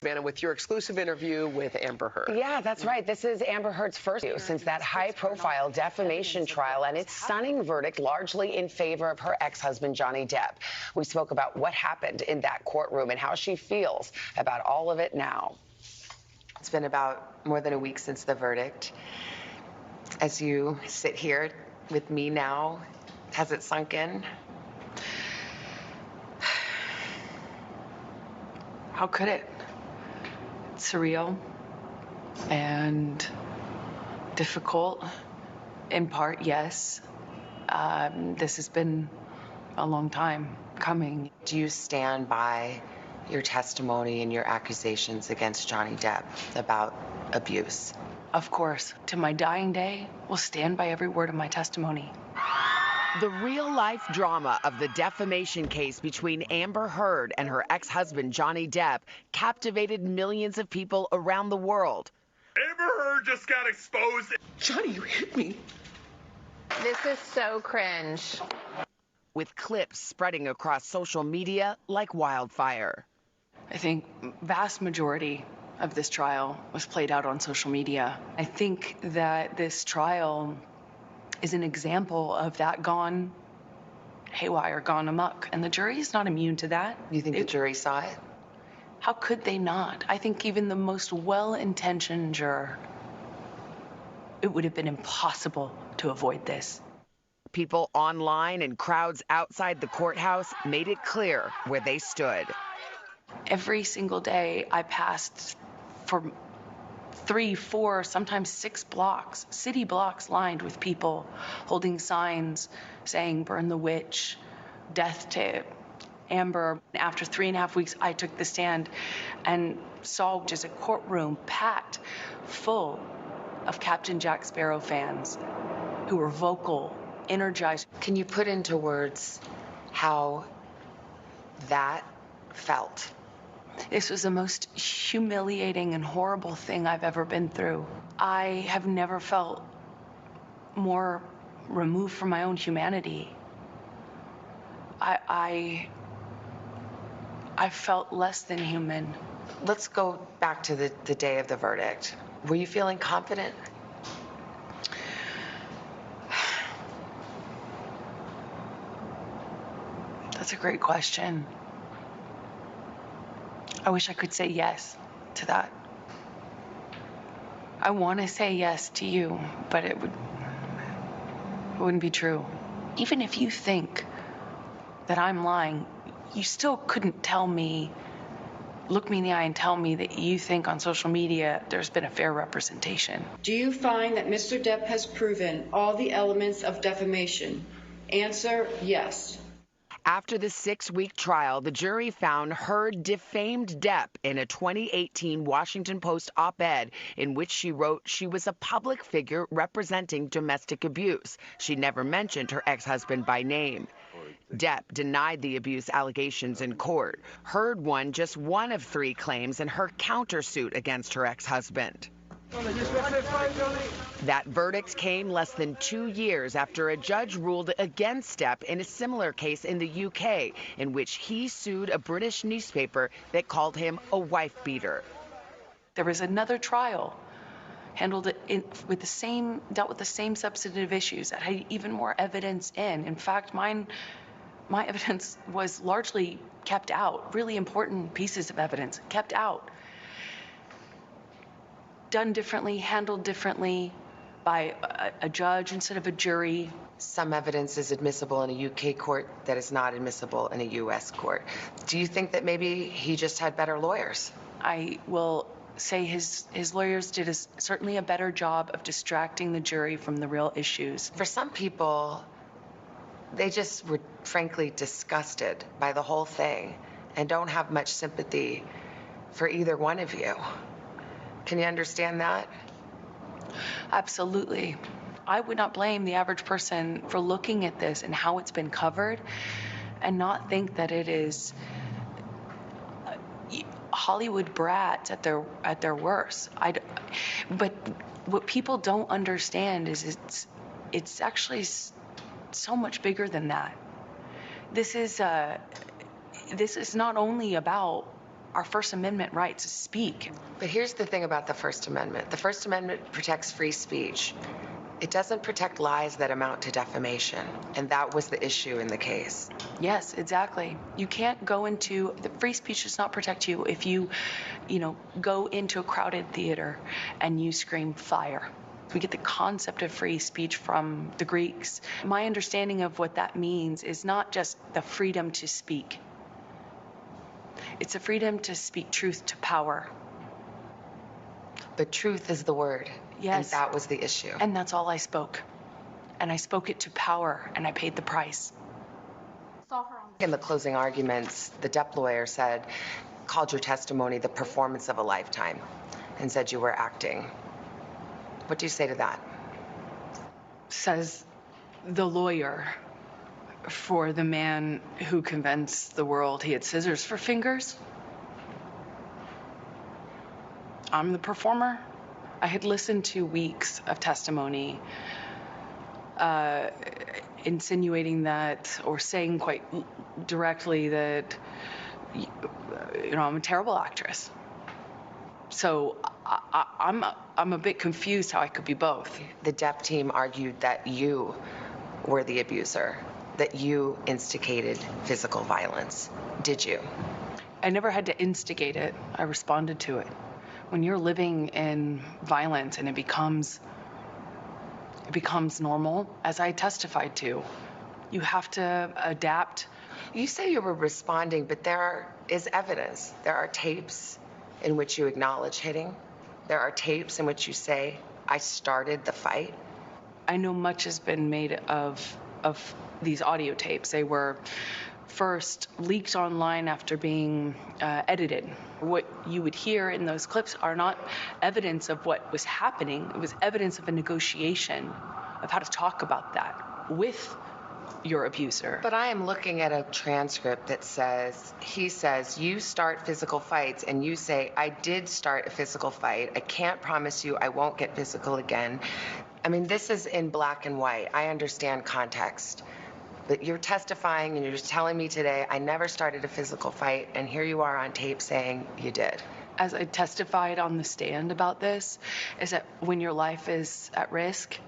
Savannah, with your exclusive interview with Amber Heard. Yeah, that's right. This is Amber Heard's first interview since that high-profile defamation trial and its stunning verdict largely in favor of her ex-husband, Johnny Depp. We spoke about what happened in that courtroom and how she feels about all of it now. It's been about more than a week since the verdict. As you sit here with me now, has it sunk in? How could it? It's surreal and difficult. In part, yes. This has been a long time coming. Do you stand by your testimony and your accusations against Johnny Depp about abuse? Of course, to my dying day, will stand by every word of my testimony. The real-life drama of the defamation case between Amber Heard and her ex-husband, Johnny Depp, captivated millions of people around the world. Amber Heard just got exposed. Johnny, you hit me. This is so cringe. With clips spreading across social media like wildfire. I think vast majority of this trial was played out on social media. I think that this trial is an example of that gone haywire, gone amok. And the jury is not immune to that. You think the jury saw it? How could they not? I think even the most well-intentioned juror, it would have been impossible to avoid this. People online and crowds outside the courthouse made it clear where they stood. Every single day I passed for 3, 4, sometimes 6 blocks, city blocks lined with people holding signs saying, "Burn the witch," "Death to Amber." After 3.5 weeks, I took the stand and saw just a courtroom packed full of Captain Jack Sparrow fans who were vocal, energized. Can you put into words how that felt? This was the most humiliating and horrible thing I've ever been through. I have never felt more removed from my own humanity. I felt less than human. Let's go back to the day of the verdict. Were you feeling confident? That's a great question. I wish I could say yes to that. I want to say yes to you, but it wouldn't be true. Even if you think that I'm lying, you still couldn't look me in the eye and tell me that you think on social media there's been a fair representation. Do you find that Mr. Depp has proven all the elements of defamation? Answer, yes. After the 6-week trial, the jury found Heard defamed Depp in a 2018 Washington Post op-ed in which she wrote she was a public figure representing domestic abuse. She never mentioned her ex-husband by name. Depp denied the abuse allegations in court. Heard won just one of 3 claims in her countersuit against her ex-husband. That verdict came less than 2 years after a judge ruled against Depp in a similar case in the UK, in which he sued a British newspaper that called him a wife-beater. There was another trial, dealt with the same substantive issues that had even more evidence in. In fact, my evidence was largely kept out, really important pieces of evidence kept out. Done differently, handled differently by a judge instead of a jury. Some evidence is admissible in a UK court that is not admissible in a US court. Do you think that maybe he just had better lawyers? I will say his lawyers did certainly a better job of distracting the jury from the real issues. For some people, they just were frankly disgusted by the whole thing and don't have much sympathy for either one of you. Can you understand that? Absolutely. I would not blame the average person for looking at this and how it's been covered and not think that it is Hollywood brats at their worst. But what people don't understand is it's actually so much bigger than that. This is not only about our First Amendment right to speak. But here's the thing about the First Amendment. The First Amendment protects free speech. It doesn't protect lies that amount to defamation, and that was the issue in the case. Yes, exactly. You can't go into the free speech does not protect you if you go into a crowded theater and you scream fire. We get the concept of free speech from the Greeks. My understanding of what that means is not just the freedom to speak. It's a freedom to speak truth to power. But truth is the word. Yes. And that was the issue. And that's all I spoke. And I spoke it to power, and I paid the price. In the closing arguments, the Depp lawyer called your testimony the performance of a lifetime and said you were acting. What do you say to that? Says the lawyer for the man who convinced the world he had scissors for fingers. I'm the performer. I had listened to weeks of testimony insinuating that, or saying quite directly that, I'm a terrible actress. So I'm a bit confused how I could be both. The Depp team argued that you were the abuser, that you instigated physical violence. Did you? I never had to instigate it. I responded to it. When you're living in violence and it becomes normal, as I testified to, you have to adapt. You say you were responding, but there is evidence. There are tapes in which you acknowledge hitting. There are tapes in which you say, I started the fight. I know much has been made of these audio tapes. They were first leaked online after being edited. What you would hear in those clips are not evidence of what was happening. It was evidence of a negotiation of how to talk about that with your abuser. But I am looking at a transcript that says, he says, you start physical fights, and you say, I did start a physical fight. I can't promise you I won't get physical again. I mean, this is in black and white. I understand context. But you're testifying and you're just telling me today, I never started a physical fight, and here you are on tape saying you did. As I testified on the stand about this, is that when your life is at risk,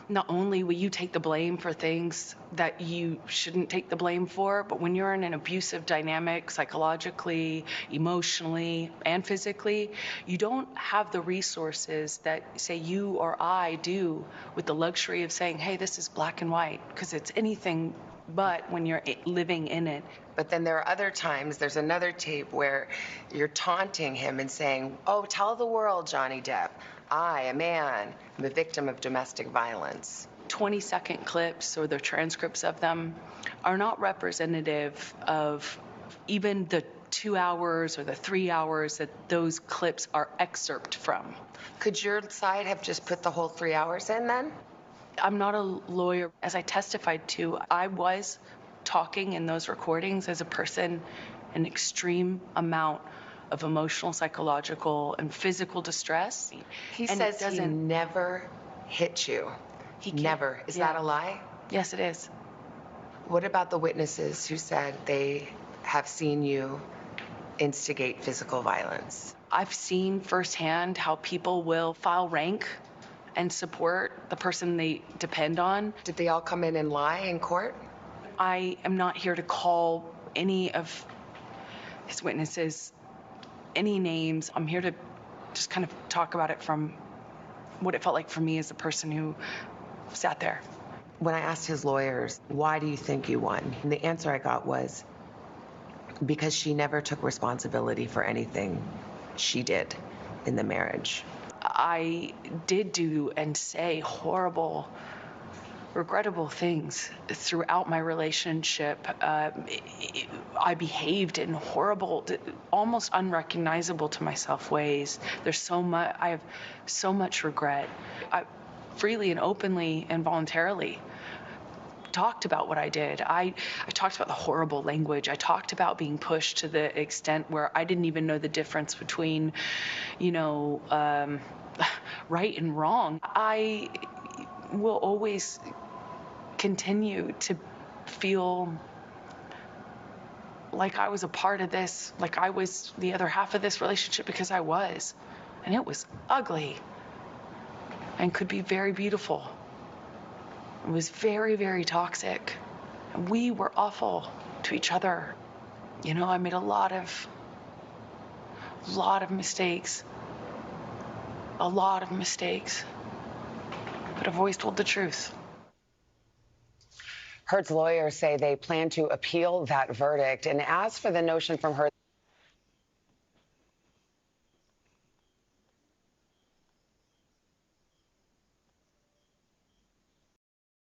not only will you take the blame for things that you shouldn't take the blame for, but when you're in an abusive dynamic, psychologically, emotionally, and physically, you don't have the resources that, say, you or I do with the luxury of saying, hey, this is black and white, because it's anything but when you're living in it. But then there are other times, there's another tape where you're taunting him and saying, oh, tell the world, Johnny Depp, I, a man, am a victim of domestic violence. 20-second clips or the transcripts of them are not representative of even the 2 hours or the 3 hours that those clips are excerpt from. Could your side have just put the whole 3 hours in then? I'm not a lawyer. As I testified to, I was talking in those recordings as a person in extreme amount of emotional, psychological, and physical distress. He says he never hit you. He never. Is that a lie? Yes, it is. What about the witnesses who said they have seen you instigate physical violence? I've seen firsthand how people will file rank and support the person they depend on. Did they all come in and lie in court? I am not here to call any of his witnesses any names. I'm here to just kind of talk about it from what it felt like for me as a person who sat there. When I asked his lawyers, why do you think you won? And the answer I got was, because she never took responsibility for anything she did in the marriage. I did do and say horrible, regrettable things throughout my relationship. I behaved in horrible, almost unrecognizable to myself ways. I have so much regret. I freely and openly and voluntarily talked about what I did. I talked about the horrible language. I talked about being pushed to the extent where I didn't even know the difference between, right and wrong. I will always continue to feel like I was a part of this, like I was the other half of this relationship, because I was. And it was ugly and could be very beautiful. It was very, very toxic. And we were awful to each other. You know, I made a lot of mistakes. A lot of mistakes. But I've always told the truth. Hurt's lawyers say they plan to appeal that verdict. And as for the notion from her